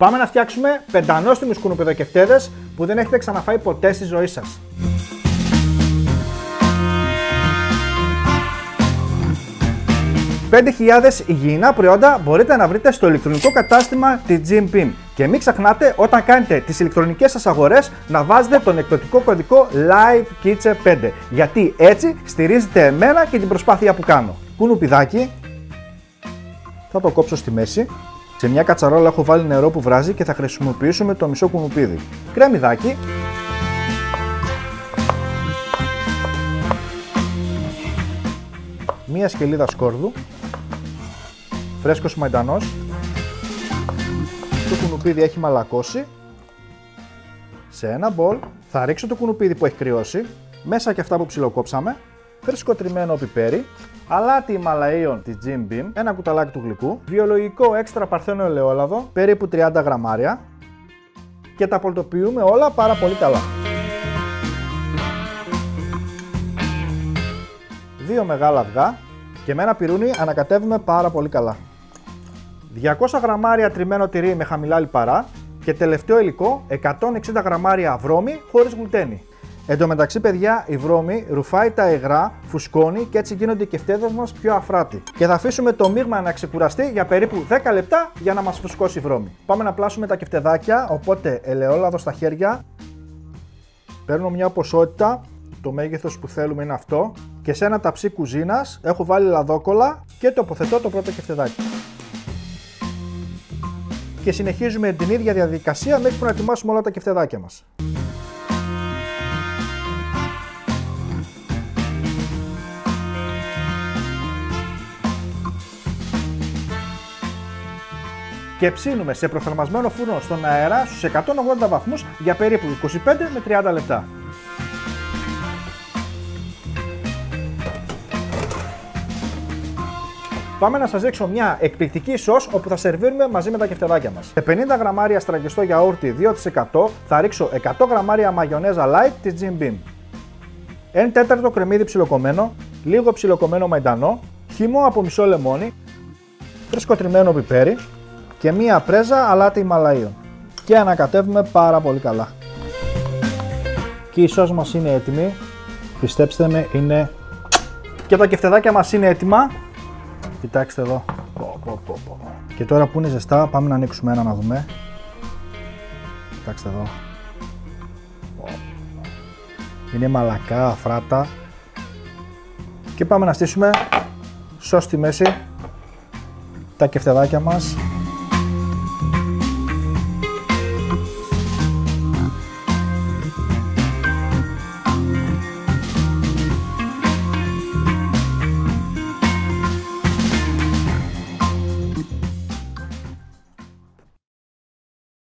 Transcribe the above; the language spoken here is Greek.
Πάμε να φτιάξουμε πεντανόστιμους κουνουπιδοκεφτέδες που δεν έχετε ξαναφάει ποτέ στη ζωή σας. $5.000 υγιεινά προϊόντα μπορείτε να βρείτε στο ηλεκτρονικό κατάστημα της Jim Beam. Και μην ξεχνάτε όταν κάνετε τις ηλεκτρονικές σας αγορές να βάζετε τον εκπτωτικό κωδικό LIVEKITCHEN5, γιατί έτσι στηρίζετε εμένα και την προσπάθεια που κάνω. Κουνουπιδάκι θα το κόψω στη μέση. Σε μια κατσαρόλα έχω βάλει νερό που βράζει και θα χρησιμοποιήσουμε το μισό κουνουπίδι. Κρέμμυδάκι. Μία σκελίδα σκόρδου. Φρέσκος μαϊντανός. Το κουνουπίδι έχει μαλακώσει. Σε ένα μπολ θα ρίξω το κουνουπίδι που έχει κρυώσει. Μέσα και αυτά που ψιλοκόψαμε. Φρεσκοτριμμένο πιπέρι. Αλάτι Ιμαλαίων της Jim Beam, ένα κουταλάκι του γλυκού, βιολογικό έξτρα παρθένο ελαιόλαδο, περίπου 30 γραμμάρια και τα πολτοποιούμε όλα πάρα πολύ καλά. 2 μεγάλα αυγά και με ένα πυρούνι ανακατεύουμε πάρα πολύ καλά. 200 γραμμάρια τριμμένο τυρί με χαμηλά λιπαρά και τελευταίο υλικό 160 γραμμάρια βρώμη χωρίς γλουτένι. Εν τω μεταξύ, παιδιά, η βρώμη ρουφάει τα υγρά, φουσκώνει και έτσι γίνονται οι κεφτέδες μας πιο αφράτοι. Και θα αφήσουμε το μείγμα να ξεκουραστεί για περίπου 10 λεπτά για να μας φουσκώσει η βρώμη. Πάμε να πλάσουμε τα κεφτεδάκια, οπότε ελαιόλαδο στα χέρια. Παίρνω μια ποσότητα, το μέγεθος που θέλουμε είναι αυτό. Και σε ένα ταψί κουζίνας έχω βάλει λαδόκολλα και τοποθετώ το πρώτο κεφτεδάκι. Και συνεχίζουμε την ίδια διαδικασία μέχρι που να ετοιμάσουμε όλα τα κεφτεδάκια μας. Και ψήνουμε σε προθερμασμένο φούρνο στον αέρα στους 180 βαθμούς για περίπου 25 με 30 λεπτά. Πάμε να σας δείξω μια εκπληκτική σως όπου θα σερβίρουμε μαζί με τα κεφτεδάκια μας. Σε 50 γραμμάρια στραγγιστό γιαούρτι 2% θα ρίξω 100 γραμμάρια μαγιονέζα light της Jim Beam. 1/4 κρεμμύδι ψιλοκομμένο, λίγο ψιλοκομμένο μαϊντανό, χυμό από μισό λεμόνι, φρεσκοτριμμένο πιπέρι και μία πρέζα αλάτι Ιμαλαίων. Και ανακατεύουμε πάρα πολύ καλά. Και η σως μας είναι έτοιμη. Πιστέψτε με, είναι... Και τα κεφτεδάκια μας είναι έτοιμα. Κοιτάξτε εδώ. Και τώρα που είναι ζεστά πάμε να ανοίξουμε ένα να δούμε. Κοιτάξτε εδώ. Είναι μαλακά, αφράτα. Και πάμε να στήσουμε σως στη μέση τα κεφτεδάκια μας.